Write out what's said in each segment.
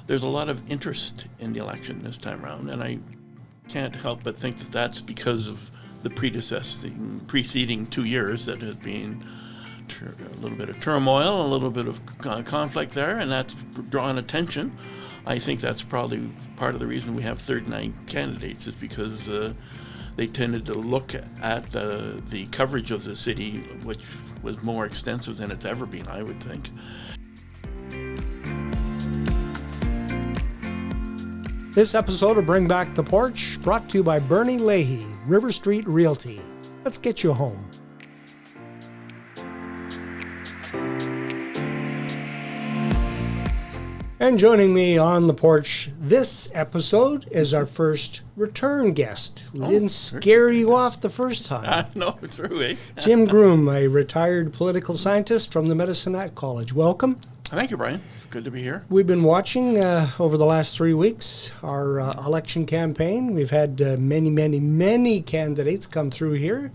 there's a lot of interest in the election this time around, and I can't help but think that that's because of the preceding 2 years that has been a little bit of turmoil, a little bit of conflict there, and that's drawn attention. I think that's probably part of the reason we have 39 candidates is because they tended to look at the coverage of the city, which was more extensive than it's ever been, I would think. This episode of Bring Back the Porch, brought to you by Bernie Leahy, River Street Realty. Let's get you home. And joining me on the porch this episode is our first return guest. We didn't scare you off the first time. No, it's true, eh? Jim Groom, a retired political scientist from the Medicinehat College. Welcome. Thank you, Brian. Good to be here. We've been watching over the last 3 weeks our election campaign. We've had many candidates come through here.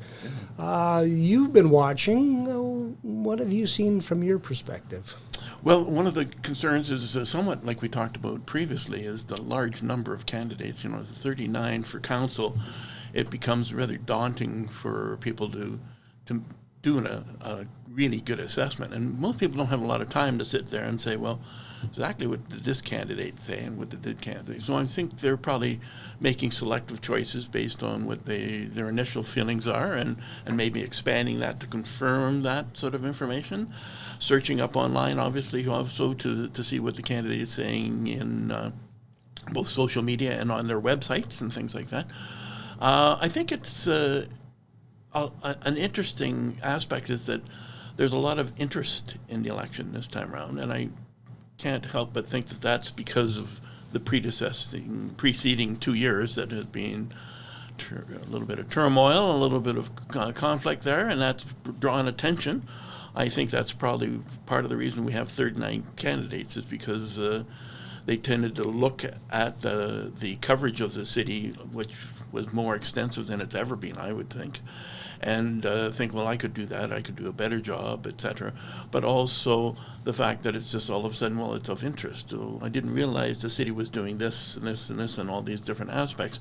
You've been watching. What have you seen from your perspective? Well, one of the concerns is somewhat like we talked about previously, is the large number of candidates. The 39 for council. It becomes rather daunting for people to do a really good assessment. And most people don't have a lot of time to sit there and say, well, exactly what did this candidate say and what did that candidate. So I think they're probably making selective choices based on what their initial feelings are and maybe expanding that to confirm that sort of information. Searching up online, obviously, also to see what the candidate is saying in both social media and on their websites and things like that. I think it's an interesting aspect is that there's a lot of interest in the election this time around, and I can't help but think that that's because of the preceding 2 years that has been a little bit of turmoil, a little bit of conflict there, and that's drawn attention. I think that's probably part of the reason we have 39 candidates is because they tended to look at the coverage of the city, which was more extensive than it's ever been, I would think, and think, well, I could do that, I could do a better job, etc. But also the fact that it's just all of a sudden, well, it's of interest. I didn't realize the city was doing this and this and this and all these different aspects,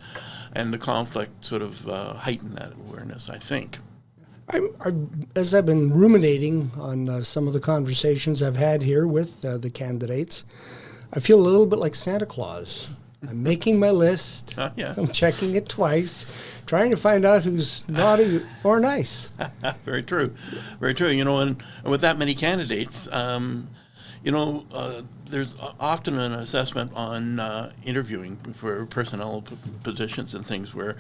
and the conflict sort of heightened that awareness, I think. As I've been ruminating on some of the conversations I've had here with the candidates, I feel a little bit like Santa Claus. I'm making my list. Yeah. I'm checking it twice, trying to find out who's naughty or nice. Very true. Very true. And with that many candidates, there's often an assessment on interviewing for personnel positions and things where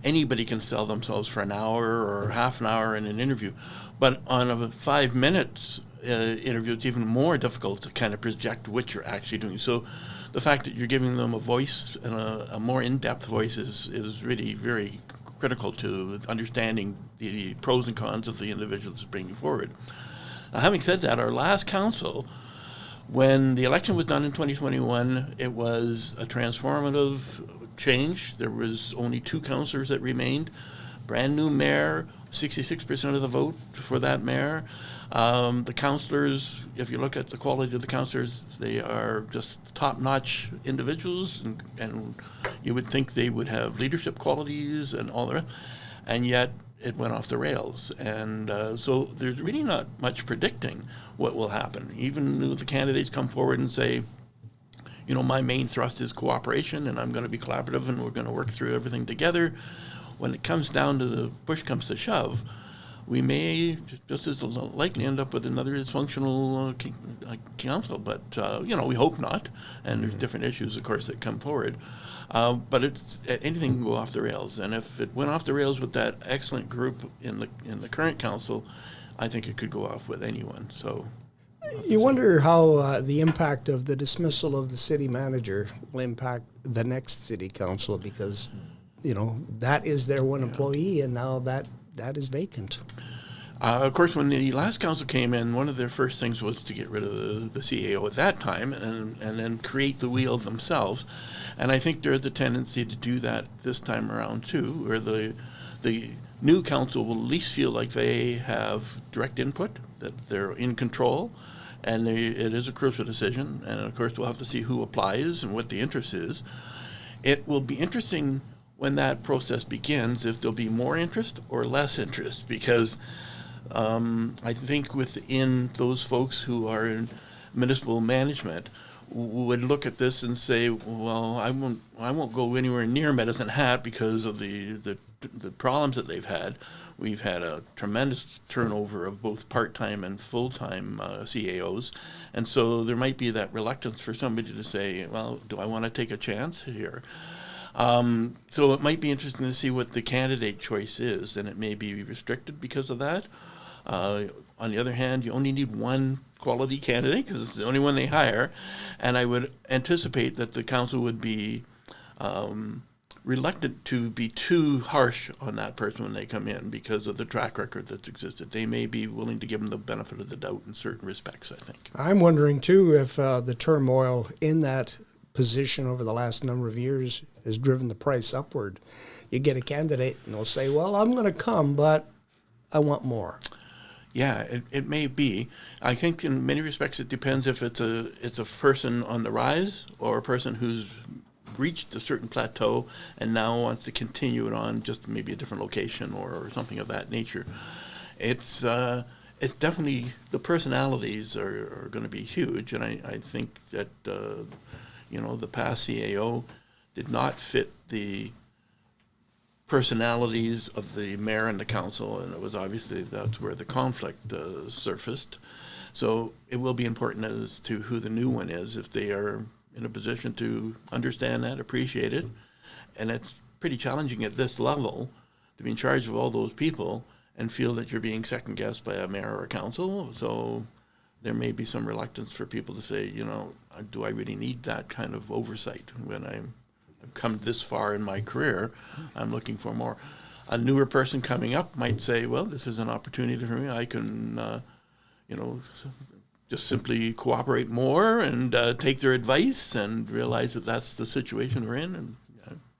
anybody can sell themselves for an hour or half an hour in an interview. But on a 5 minutes interview, it's even more difficult to kind of project what you're actually doing. So the fact that you're giving them a voice and a more in-depth voice is really very critical to understanding the pros and cons of the individuals bringing forward. Now, having said that, our last council, when the election was done in 2021, it was a transformative change. There was only 2 councillors that remained. Brand new mayor, 66% of the vote for that mayor. The councillors, if you look at the quality of the councillors, they are just top-notch individuals, and you would think they would have leadership qualities and all the rest, and yet it went off the rails. And so there's really not much predicting what will happen. Even if the candidates come forward and say, my main thrust is cooperation, and I'm going to be collaborative, and we're going to work through everything together. When it comes down to the push comes to shove, we may just as likely end up with another dysfunctional council. But, we hope not. And there's different issues, of course, that come forward. But anything can go off the rails. And if it went off the rails with that excellent group in the current council, I think it could go off with anyone. So you wonder how the impact of the dismissal of the city manager will impact the next city council, because, that is their one employee, and now that is vacant. Of course, when the last council came in, one of their first things was to get rid of the CAO at that time and then create the wheel themselves. And I think there's a tendency to do that this time around too, where the new council will at least feel like they have direct input, that they're in control, and it is a crucial decision. And of course, we'll have to see who applies and what the interest is. It will be interesting when that process begins if there'll be more interest or less interest, because I think within those folks who are in municipal management would look at this and say, well, I won't go anywhere near Medicine Hat because of the problems that they've had. We've had a tremendous turnover of both part-time and full-time CAOs, and so there might be that reluctance for somebody to say, well, do I want to take a chance here? So it might be interesting to see what the candidate choice is, and it may be restricted because of that. On the other hand, you only need one quality candidate because it's the only one they hire, and I would anticipate that the council would be reluctant to be too harsh on that person when they come in because of the track record that's existed. They may be willing to give them the benefit of the doubt in certain respects, I think. I'm wondering, too, if the turmoil in that position over the last number of years has driven the price upward. You get a candidate and they'll say, well, I'm going to come, but I want more. Yeah, it may be. I think in many respects it depends if it's a person on the rise or a person who's reached a certain plateau and now wants to continue it on just maybe a different location or something of that nature. It's definitely, the personalities are going to be huge, and I think that the past CAO did not fit the personalities of the mayor and the council, and it was obviously that's where the conflict surfaced. So it will be important as to who the new one is, if they are in a position to understand that, appreciate it. And it's pretty challenging at this level to be in charge of all those people and feel that you're being second-guessed by a mayor or a council. So there may be some reluctance for people to say, do I really need that kind of oversight when I've come this far in my career? I'm looking for more. A newer person coming up might say, well, this is an opportunity for me. I can, just simply cooperate more and take their advice and realize that that's the situation we're in.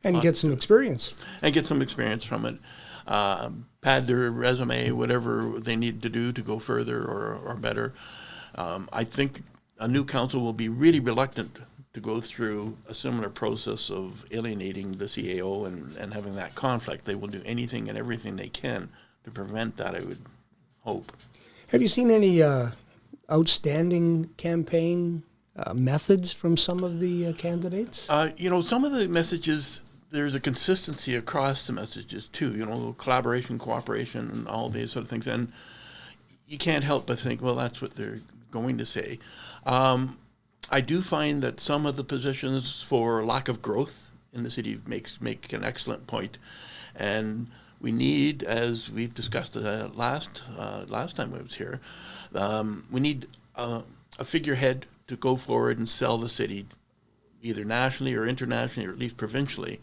And get some experience. And get some experience from it. Pad their resume, whatever they need to do to go further or better. I think a new council will be really reluctant to go through a similar process of alienating the CAO and having that conflict. They will do anything and everything they can to prevent that, I would hope. Have you seen any outstanding campaign methods from some of the candidates? Some of the messages, there's a consistency across the messages too, collaboration, cooperation, and all these sort of things. And you can't help but think, well, that's what they're going to say. I do find that some of the positions for lack of growth in the city make an excellent point. And we need, as we've discussed last time I was here, we need a figurehead to go forward and sell the city, either nationally or internationally or at least provincially,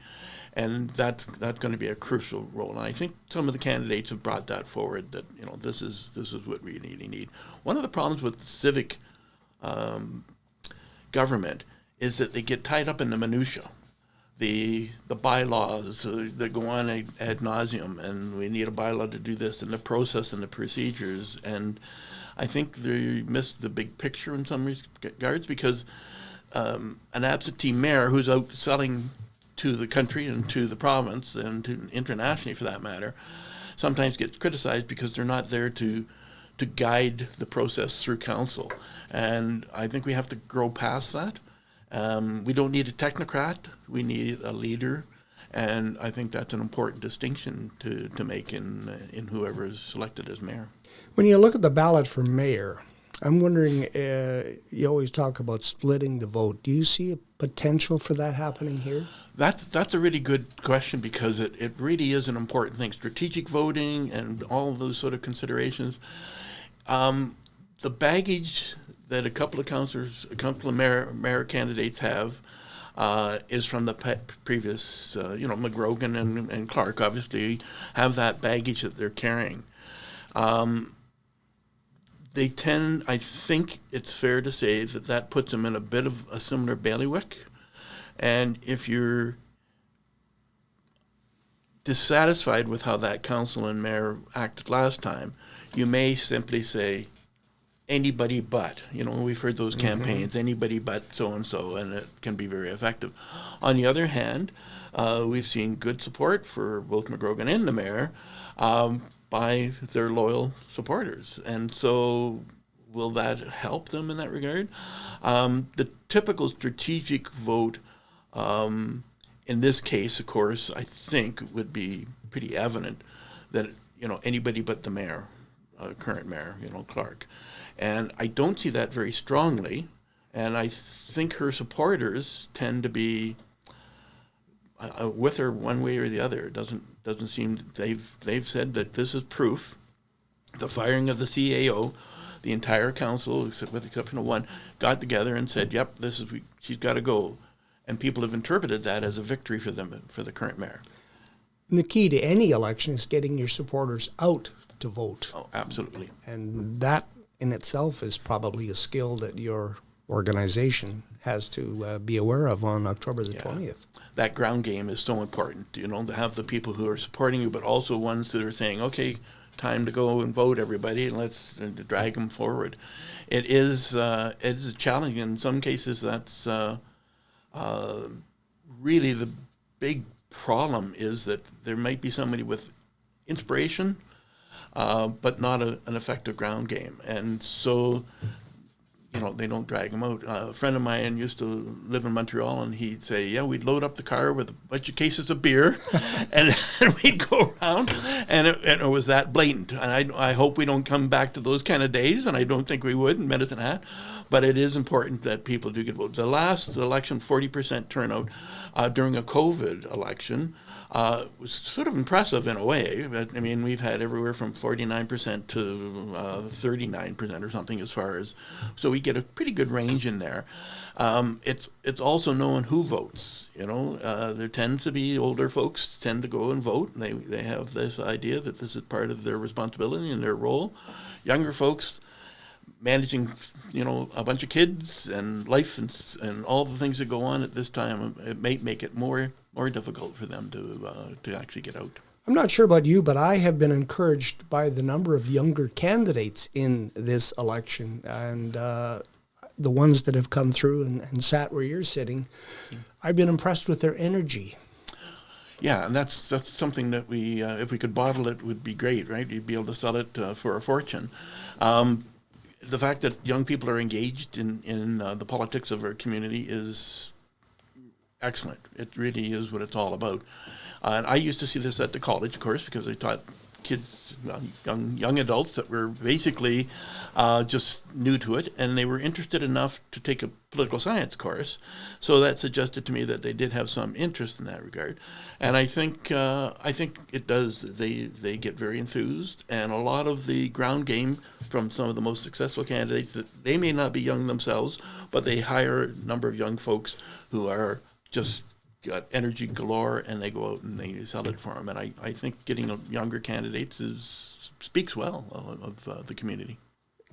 and that's going to be a crucial role. And I think some of the candidates have brought that forward. That this is what we really need. One of the problems with civic government is that they get tied up in the minutia, the bylaws that go on ad nauseum, and we need a bylaw to do this, and the process and the procedures. And I think they miss the big picture in some regards, because an absentee mayor who's out selling to the country and to the province and to internationally for that matter sometimes gets criticized because they're not there to guide the process through council. And I think we have to grow past that. We don't need a technocrat, we need a leader, and I think that's an important distinction to make in whoever is selected as mayor. When you look at the ballot for mayor, I'm wondering, you always talk about splitting the vote. Do you see a potential for that happening here? That's a really good question, because it really is an important thing. Strategic voting and all of those sort of considerations. The baggage that a couple of mayor candidates have is from the previous, McGrogan and Clark obviously have that baggage that they're carrying. They tend, I think it's fair to say that puts them in a bit of a similar bailiwick. And if you're dissatisfied with how that council and mayor acted last time, you may simply say, anybody but. We've heard those campaigns, anybody but so-and-so, and it can be very effective. On the other hand, we've seen good support for both McGrogan and the mayor by their loyal supporters. And so will that help them in that regard? The typical strategic vote in this case, of course, I think would be pretty evident that, anybody but the mayor, current mayor, Clark. And I don't see that very strongly. And I think her supporters tend to be with her one way or the other. It doesn't seem they've said that this is proof. The firing of the CAO, the entire council, except with the exception of one, got together and said, "Yep, she's got to go," and people have interpreted that as a victory for them, for the current mayor. And the key to any election is getting your supporters out to vote. Oh, absolutely. And that in itself is probably a skill that your organization has to be aware of on October the 20th. That ground game is so important, to have the people who are supporting you, but also ones that are saying, okay, time to go and vote, everybody, and let's drag them forward. It's a challenge. In some cases, that's really the big problem, is that there might be somebody with inspiration, but not an effective ground game. And so, they don't drag them out. A friend of mine used to live in Montreal, and he'd say, yeah, we'd load up the car with a bunch of cases of beer, and we'd go around, and it was that blatant. And I hope we don't come back to those kind of days, and I don't think we would in Medicine Hat, but it is important that people do get votes. The last election, 40% turnout during a COVID election, was sort of impressive in a way. But, we've had everywhere from 49% to 39% or something as far as, so we get a pretty good range in there. It's also knowing who votes. There tends to be older folks tend to go and vote, and they have this idea that this is part of their responsibility and their role. Younger folks, managing, a bunch of kids and life and all the things that go on at this time, it may make it more difficult for them to actually get out. I'm not sure about you, but I have been encouraged by the number of younger candidates in this election, and the ones that have come through and sat where you're sitting. I've been impressed with their energy. Yeah, and that's something that we, if we could bottle it, would be great, right? You'd be able to sell it for a fortune. The fact that young people are engaged in the politics of our community is excellent. It really is what it's all about. And I used to see this at the college, of course, because I taught kids, young adults that were basically just new to it, and they were interested enough to take a political science course. So that suggested to me that they did have some interest in that regard. And I think it does. They get very enthused, and a lot of the ground game from some of the most successful candidates, that they may not be young themselves, but they hire a number of young folks who are just got energy galore, and they go out and they sell it for them. And I think getting younger candidates speaks well of the community.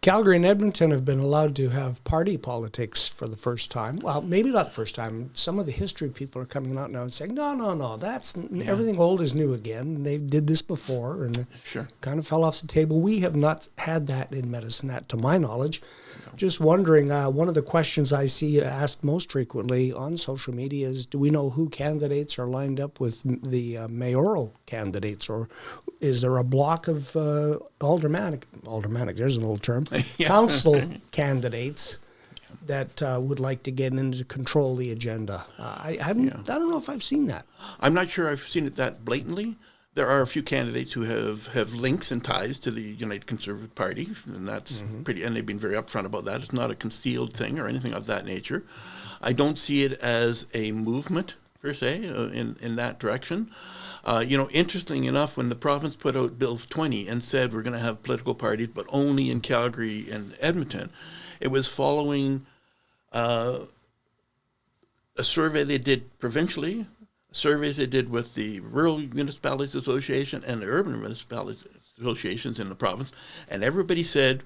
Calgary and Edmonton have been allowed to have party politics for the first time. Well, maybe not the first time. Some of the history people are coming out now and saying, no, that's everything old is new again. They did this before, and Sure. kind of fell off the table. We have not had that in Medicine Hat, to my knowledge. No. Just wondering, one of the questions I see asked most frequently on social media is, do we know who candidates are lined up with the mayoral candidates, or is there a block of aldermanic, there's an old term, council candidates that would like to get in to control the agenda? I don't know if I've seen that. I'm not sure I've seen it that blatantly. There are a few candidates who have links and ties to the United Conservative Party, and that's pretty, and they've been very upfront about that. It's not a concealed thing or anything of that nature. I don't see it as a movement, per se, in that direction. Interesting enough, when the province put out Bill 20 and said we're going to have political parties, but only in Calgary and Edmonton, it was following a survey they did provincially, surveys they did with the Rural Municipalities Association and the Urban Municipalities Associations in the province, and everybody said,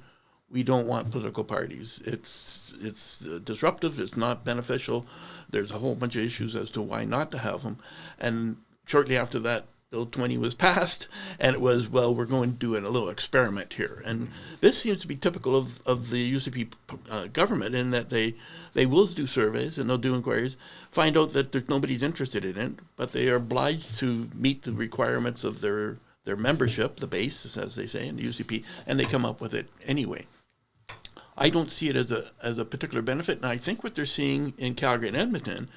we don't want political parties. It's disruptive, it's not beneficial. There's a whole bunch of issues as to why not to have them. And shortly after that Bill 20 was passed, and it was, well, we're going to do a little experiment here. And this seems to be typical of the UCP government, in that they will do surveys and they'll do inquiries, find out that nobody's interested in it, but they are obliged to meet the requirements of their membership, the base, as they say in the UCP, and they come up with it anyway. I don't see it as a particular benefit, and I think what they're seeing in Calgary and Edmonton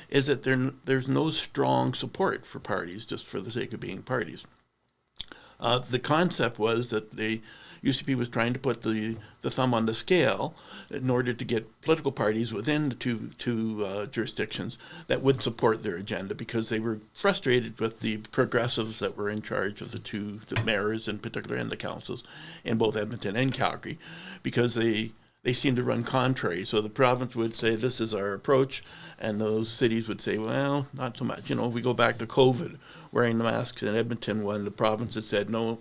is that there's no strong support for parties just for the sake of being parties. The concept was that the UCP was trying to put the thumb on the scale in order to get political parties within the two jurisdictions that would support their agenda, because they were frustrated with the progressives that were in charge of the mayors in particular and the councils in both Edmonton and Calgary, because they seem to run contrary. So the province would say, this is our approach, and those cities would say, well, not so much. If we go back to COVID, wearing the masks in Edmonton, when the province had said no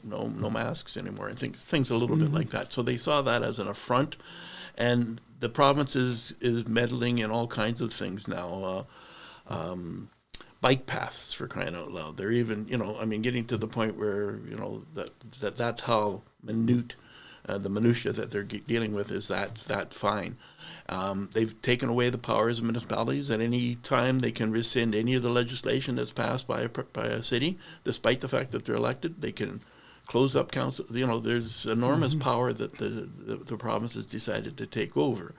masks anymore, and things a little bit like that. So they saw that as an affront, and the province is meddling in all kinds of things now. Bike paths, for crying out loud. They're even, getting to the point where, that's how minute the minutia that they're dealing with is that fine. They've taken away the powers of municipalities. At any time, they can rescind any of the legislation that's passed by a city, despite the fact that they're elected. They can close up council. There's enormous power that the province has decided to take over.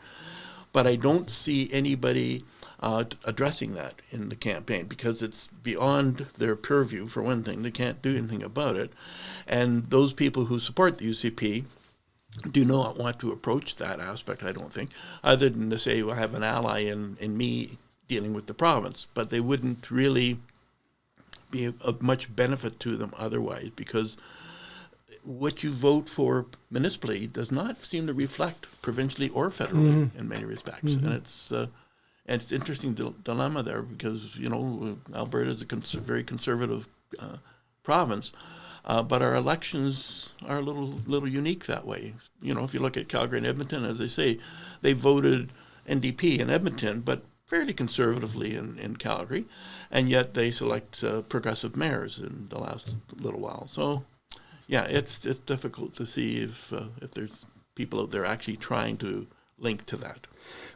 But I don't see anybody addressing that in the campaign, because it's beyond their purview, for one thing. They can't do anything about it. And those people who support the UCP do not want to approach that aspect, I don't think, other than to say, well, I have an ally in me dealing with the province. But they wouldn't really be of much benefit to them otherwise, because what you vote for municipally does not seem to reflect provincially or federally in many respects. And it's an interesting dilemma there, because, Alberta is a very conservative province. But our elections are a little unique that way. If you look at Calgary and Edmonton, as I say, they voted NDP in Edmonton, but fairly conservatively in Calgary, and yet they select progressive mayors in the last little while. So, yeah, it's difficult to see if there's people out there actually trying to link to that.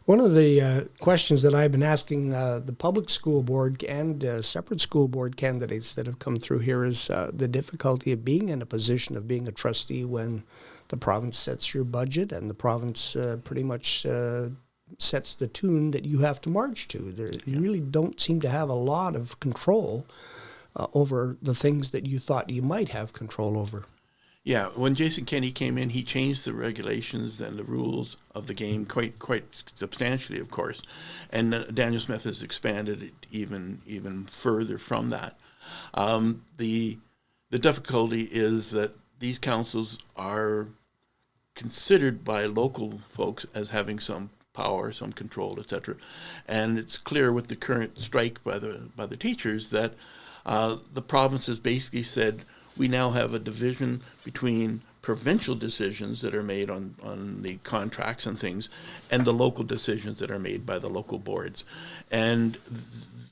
One of the questions that I've been asking the public school board and separate school board candidates that have come through here is the difficulty of being in a position of being a trustee when the province sets your budget and the province pretty much sets the tune that you have to march to. You really don't seem to have a lot of control over the things that you thought you might have control over. Yeah, when Jason Kenney came in, he changed the regulations and the rules of the game quite substantially, of course. And Daniel Smith has expanded it even further from that. The difficulty is that these councils are considered by local folks as having some power, some control, etc. And it's clear with the current strike by the teachers that the province has basically said, we now have a division between provincial decisions that are made on the contracts and things and the local decisions that are made by the local boards. And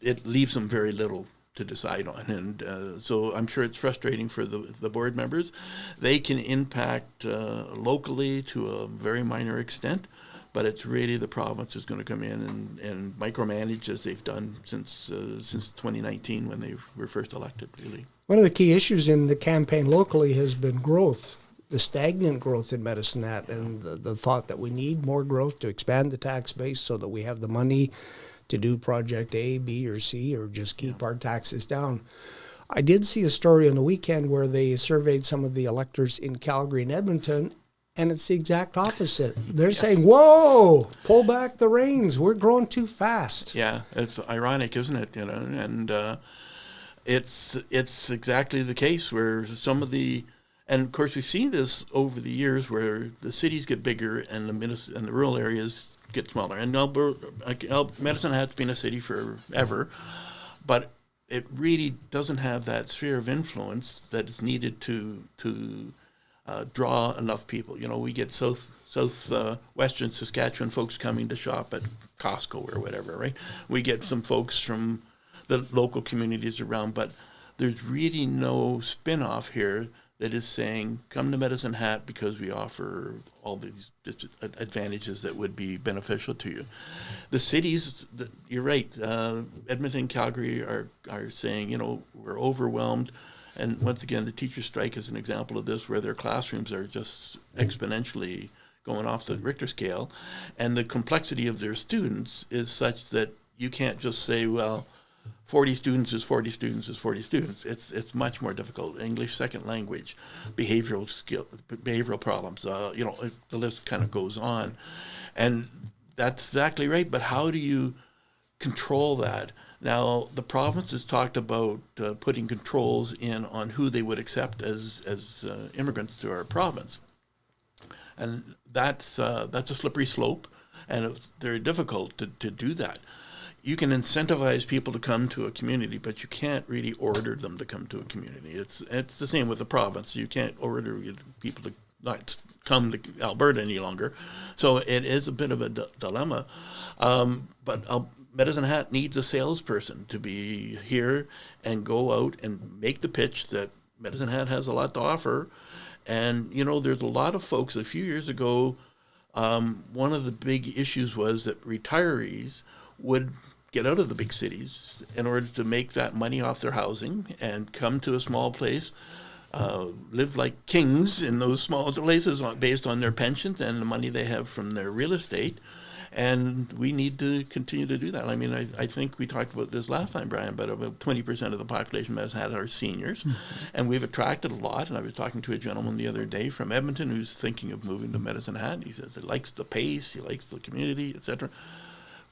it leaves them very little to decide on. And so I'm sure it's frustrating for the board members. They can impact locally to a very minor extent, but it's really the province is going to come in and micromanage, as they've done since 2019 when they were first elected, really. One of the key issues in the campaign locally has been growth, the stagnant growth in medicinehat, and the thought that we need more growth to expand the tax base so that we have the money to do project A, B, or C, or just keep our taxes down. I did see a story on the weekend where they surveyed some of the electors in Calgary and Edmonton, and it's the exact opposite. They're saying, whoa, pull back the reins. We're growing too fast. Yeah, it's ironic, isn't it? And it's exactly the case where some of the, and of course we've seen this over the years where the cities get bigger and the rural areas get smaller. And medicinehat's been a city forever, but it really doesn't have that sphere of influence that is needed to draw enough people. We get southwestern Saskatchewan folks coming to shop at Costco or whatever, right? We get some folks from the local communities around, but there's really no spin-off here that is saying, come to Medicine Hat because we offer all these advantages that would be beneficial to you. The cities, you're right, Edmonton, Calgary are saying, we're overwhelmed. And once again, the teacher strike is an example of this, where their classrooms are just exponentially going off the Richter scale. And the complexity of their students is such that you can't just say, well, 40 students is 40 students is 40 students. It's much more difficult. English second language, behavioral problems. The list kind of goes on, and that's exactly right. But how do you control that? Now, the province has talked about putting controls in on who they would accept as immigrants to our province, and that's a slippery slope, and it's very difficult to do that. You can incentivize people to come to a community, but you can't really order them to come to a community. It's the same with the province. You can't order people to not come to Alberta any longer. So it is a bit of a dilemma. But Medicine Hat needs a salesperson to be here and go out and make the pitch that Medicine Hat has a lot to offer. And, there's a lot of folks. A few years ago, one of the big issues was that retirees would get out of the big cities in order to make that money off their housing and come to a small place, live like kings in those small places based on their pensions and the money they have from their real estate. And we need to continue to do that. I mean, I think we talked about this last time, Brian, but about 20% of the population has had our seniors. Mm-hmm. And we've attracted a lot. And I was talking to a gentleman the other day from Edmonton who's thinking of moving to Medicine Hat. He says he likes the pace, he likes the community, etc.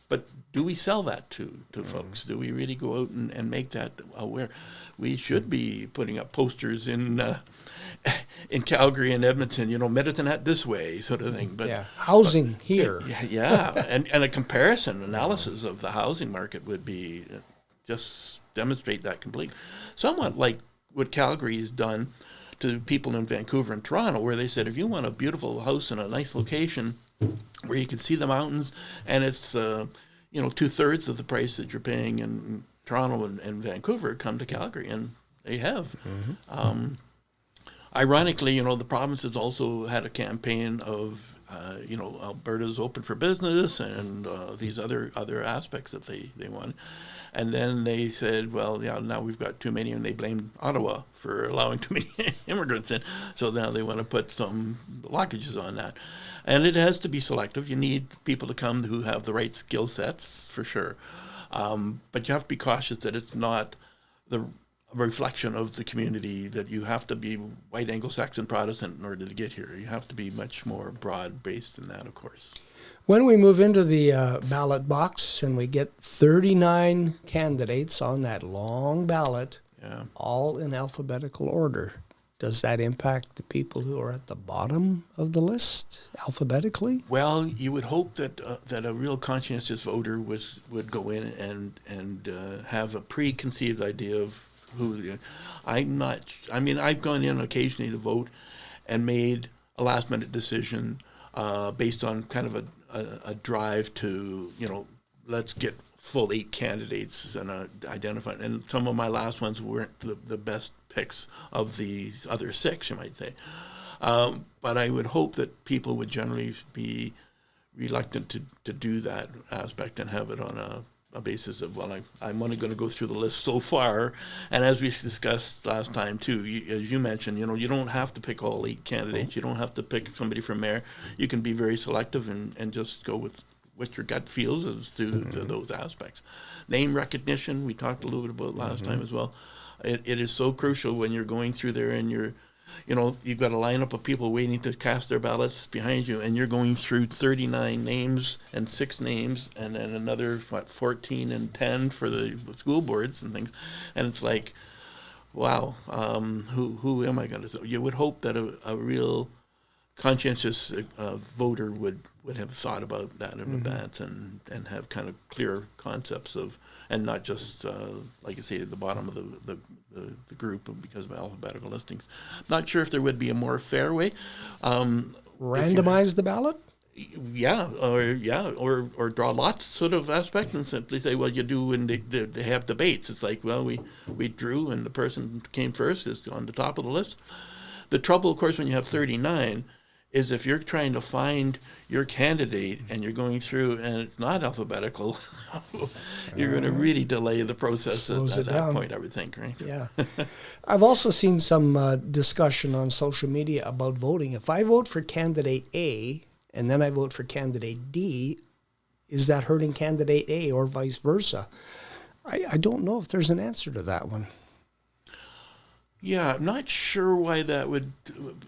But do we sell that to folks? Do we really go out and make that aware? We should be putting up posters in Calgary and Edmonton, Medicine Hat this way, sort of thing. But housing here. Yeah, and a comparison analysis of the housing market would be just demonstrate that completely. Somewhat like what Calgary has done to people in Vancouver and Toronto, where they said, if you want a beautiful house in a nice location where you can see the mountains, and it's 2/3 of the price that you're paying in Toronto and Vancouver, come to Calgary, and they have. Mm-hmm. Ironically, the province has also had a campaign of Alberta's open for business and these other aspects that they want. And then they said, well, now we've got too many, and they blamed Ottawa for allowing too many immigrants in. So now they want to put some blockages on that. And it has to be selective. You need people to come who have the right skill sets, for sure. But you have to be cautious that it's not the reflection of the community, that you have to be white Anglo-Saxon Protestant in order to get here. You have to be much more broad-based than that, of course. When we move into the ballot box and we get 39 candidates on that long ballot, all in alphabetical order, does that impact the people who are at the bottom of the list alphabetically? Well, you would hope that a real conscientious voter would go in and have a preconceived idea of who. I've gone in occasionally to vote and made a last-minute decision based on kind of a drive to, let's get full 8 candidates and identify. And some of my last ones weren't the best picks of the other 6, you might say. But I would hope that people would generally be reluctant to do that aspect and have it on a basis of, well, I'm only going to go through the list so far. And as we discussed last time, too, as you mentioned, you don't have to pick all 8 candidates. You don't have to pick somebody from mayor. You can be very selective and just go with what your gut feels as to those aspects. Name recognition, we talked a little bit about last time as well. It is so crucial when you're going through there and you've got a lineup of people waiting to cast their ballots behind you, and you're going through 39 names and 6 names, and then another 14 and 10 for the school boards and things, and it's like, wow, who am I going to? So you would hope that a real conscientious voter would have thought about that in advance and have kind of clear concepts of, and not just like I say, at the bottom of the group because of alphabetical listings. Not sure if there would be a more fair way. Randomize the ballot? or draw lots sort of aspect and simply say, well, you do when they have debates. It's like, well, we drew and the person came first is on the top of the list. The trouble, of course, when you have 39 is if you're trying to find your candidate and you're going through and it's not alphabetical, you're going to really delay the process at that point, I would think, right? Yeah. I've also seen some discussion on social media about voting. If I vote for candidate A and then I vote for candidate D, is that hurting candidate A or vice versa? I don't know if there's an answer to that one. Yeah, I'm not sure why that would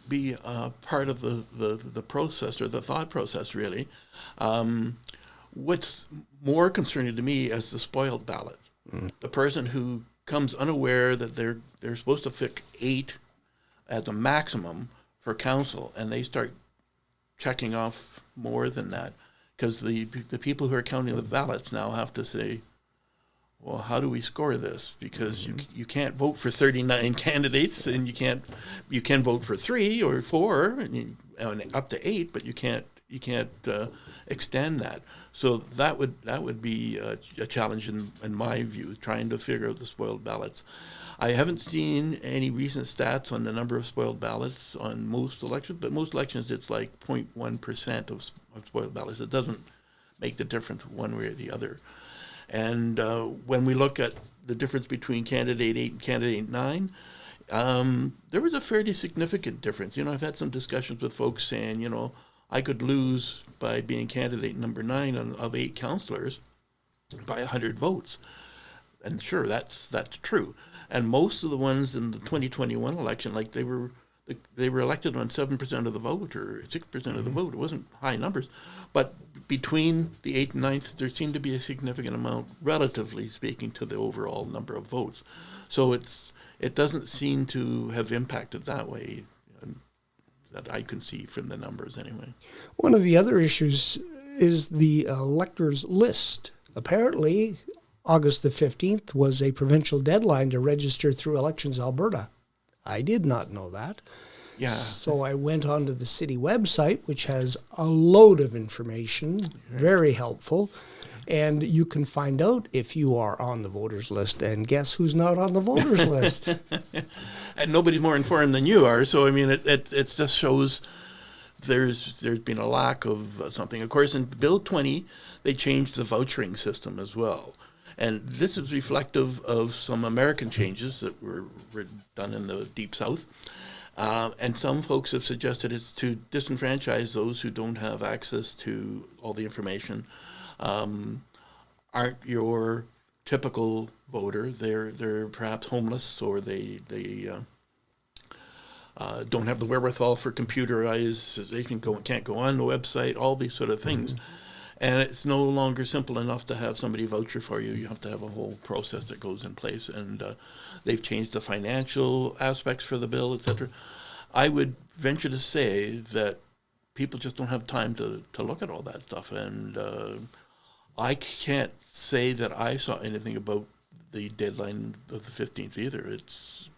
be part of the process or the thought process, really. What's more concerning to me is the spoiled ballot. The person who comes unaware that they're supposed to pick 8 as a maximum for council, and they start checking off more than that, because the people who are counting the ballots now have to say, well, how do we score this? Because you can't vote for 39 candidates, and you can vote for 3 or 4 and up to 8, but you can't extend that. So that would be a challenge in my view, trying to figure out the spoiled ballots. I haven't seen any recent stats on the number of spoiled ballots on most elections, but most elections it's like 0.1% of spoiled ballots. It doesn't make the difference one way or the other. And when we look at the difference between candidate 8 and candidate 9, there was a fairly significant difference. I've had some discussions with folks saying, I could lose by being candidate number 9 of 8 councillors by 100 votes. And sure, that's true. And most of the ones in the 2021 election, like they were elected on 7% of the vote or 6% of the vote. It wasn't high numbers. But between the 8th and 9th, there seemed to be a significant amount, relatively speaking, to the overall number of votes. So it doesn't seem to have impacted that way, that I can see from the numbers anyway. One of the other issues is the electors list. Apparently, August the 15th was a provincial deadline to register through Elections Alberta. I did not know that. Yeah. So I went onto the city website, which has a load of information, very helpful. And you can find out if you are on the voters list. And guess who's not on the voters list? And nobody's more informed than you are. So, I mean, it just shows there's been a lack of something. Of course, in Bill 20, they changed the vouchering system as well. And this is reflective of some American changes that were done in the Deep South. And some folks have suggested it's to disenfranchise those who don't have access to all the information, aren't your typical voter. They're perhaps homeless, or they don't have the wherewithal for computerized. They can't go on the website. All these sort of things. And it's no longer simple enough to have somebody voucher for you. You have to have a whole process that goes in place. And they've changed the financial aspects for the bill, etc. I would venture to say that people just don't have time to look at all that stuff. And I can't say that I saw anything about the deadline of the 15th either. It's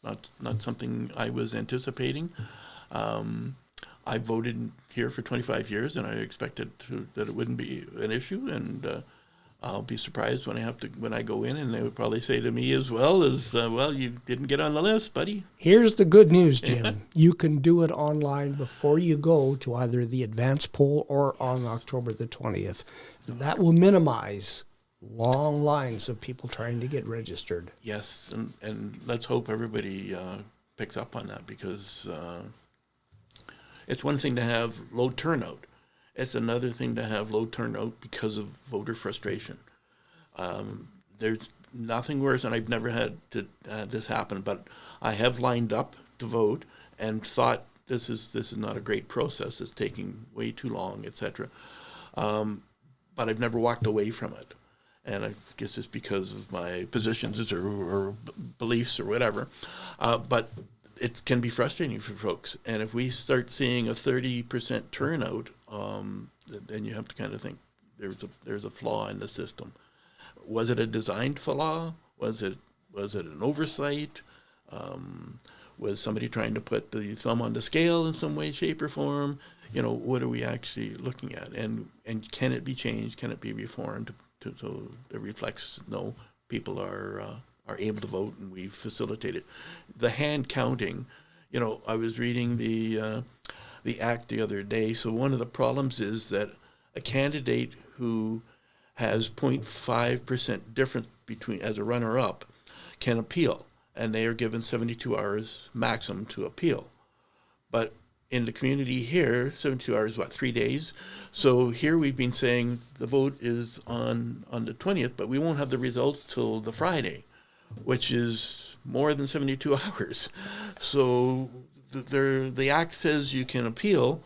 not something I was anticipating. I voted here for 25 years, and I expected that it wouldn't be an issue. And I'll be surprised when I go in, and they would probably say to me as well, you didn't get on the list, buddy. Here's the good news, Jim. You can do it online before you go to either the advance poll or on October the 20th. That will minimize long lines of people trying to get registered. Yes, and let's hope everybody picks up on that, because it's one thing to have low turnout. It's another thing to have low turnout because of voter frustration. There's nothing worse, and I've never had this happen, but I have lined up to vote and thought this is not a great process. It's taking way too long, etc. But I've never walked away from it. And I guess it's because of my positions or beliefs or whatever. But it can be frustrating for folks. And if we start seeing a 30% turnout, then you have to kind of think there's a flaw in the system. Was it a designed flaw? Was it an oversight? Was somebody trying to put the thumb on the scale in some way, shape, or form? what are we actually looking at? And can it be changed? Can it be reformed so it reflects, no, people are able to vote and we facilitate it. The hand counting, I was reading the act the other day. So one of the problems is that a candidate who has 0.5% difference between as a runner-up can appeal, and they are given 72 hours maximum to appeal. But in the community here, 72 hours, 3 days? So here we've been saying the vote is on the 20th, but we won't have the results till the Friday, which is more than 72 hours. So the act says you can appeal,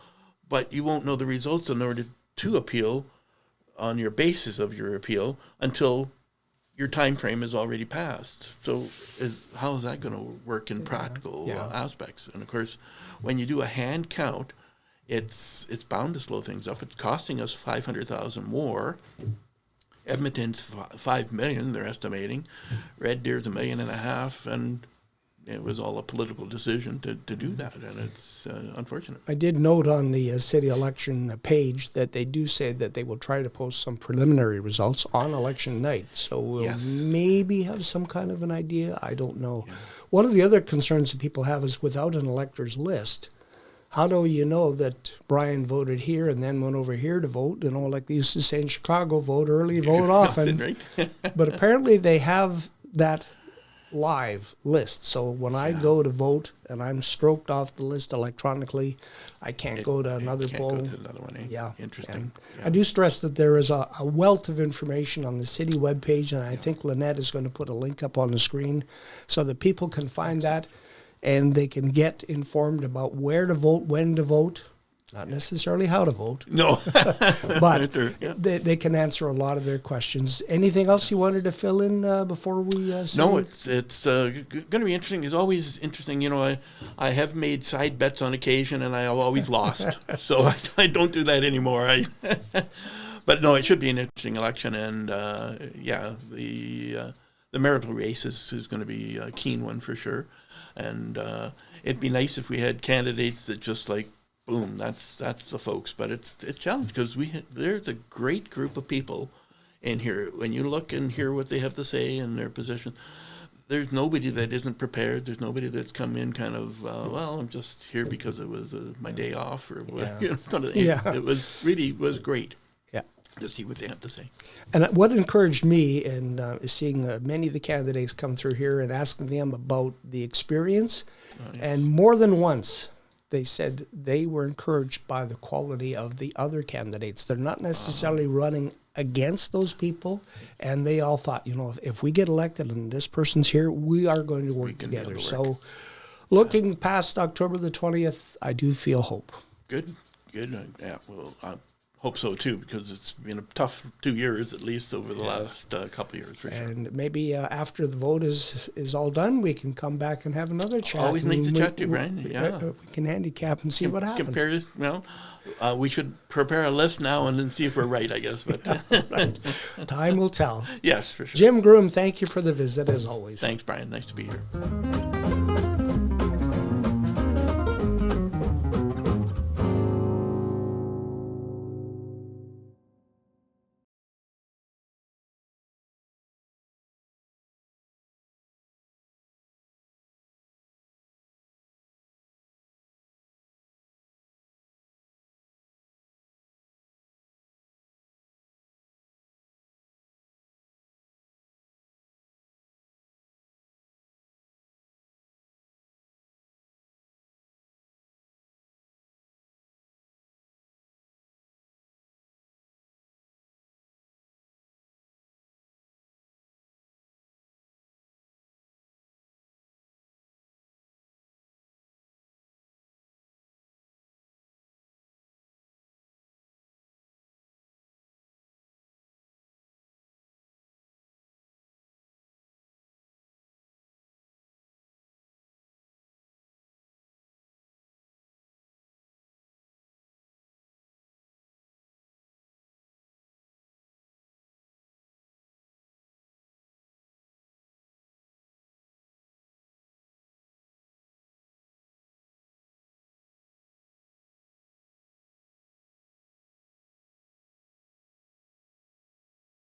but you won't know the results in order to appeal on your basis of your appeal until your time frame is already passed. So how is that going to work in practical aspects? And of course, when you do a hand count, it's bound to slow things up. It's costing us $500,000 more. Edmonton's $5 million, they're estimating. Red Deer's $1.5 million, and it was all a political decision to do that, and it's unfortunate. I did note on the city election page that they do say that they will try to post some preliminary results on election night. So we'll maybe have some kind of an idea. I don't know. Yeah. One of the other concerns that people have is without an electors list, how do you know that Brian voted here and then went over here to vote? Like they used to say in Chicago, vote early, vote often. Right? But apparently they have that live list. So when I go to vote and I'm stroked off the list electronically, I can't go to another poll. Go to another one, eh? Yeah. Interesting. I do stress that there is a wealth of information on the city webpage, and I think Lynette is going to put a link up on the screen so that people can find that and they can get informed about where to vote, when to vote. Not necessarily how to vote. No. But they can answer a lot of their questions. Anything else you wanted to fill in before we say? No, it's going to be interesting. It's always interesting. I have made side bets on occasion, and I have always lost. So I don't do that anymore. But no, it should be an interesting election. And, the marital race is going to be a keen one for sure. And it'd be nice if we had candidates that just boom, that's the folks. But it's challenging because there's a great group of people in here. When you look and hear what they have to say and their position, there's nobody that isn't prepared. There's nobody that's come in kind of, I'm just here because it was my day off or whatever. It was great. Yeah, to see what they have to say. And what encouraged me in is seeing many of the candidates come through here and asking them about the experience, and more than once. They said they were encouraged by the quality of the other candidates. They're not necessarily running against those people, and they all thought, if we get elected and this person's here, we are going to work together. So looking past October the 20th, I do feel hope. Good. Well, I hope so, too, because it's been a tough 2 years, at least, over the last couple of years, for sure. And maybe after the vote is all done, we can come back and have another chat. Always nice to chat to you, Brian. We can handicap and see what happens. We should prepare a list now and then see if we're right, I guess. But right. Time will tell. Yes, for sure. Jim Groom, thank you for the visit, as always. Thanks, Brian. Nice to be here.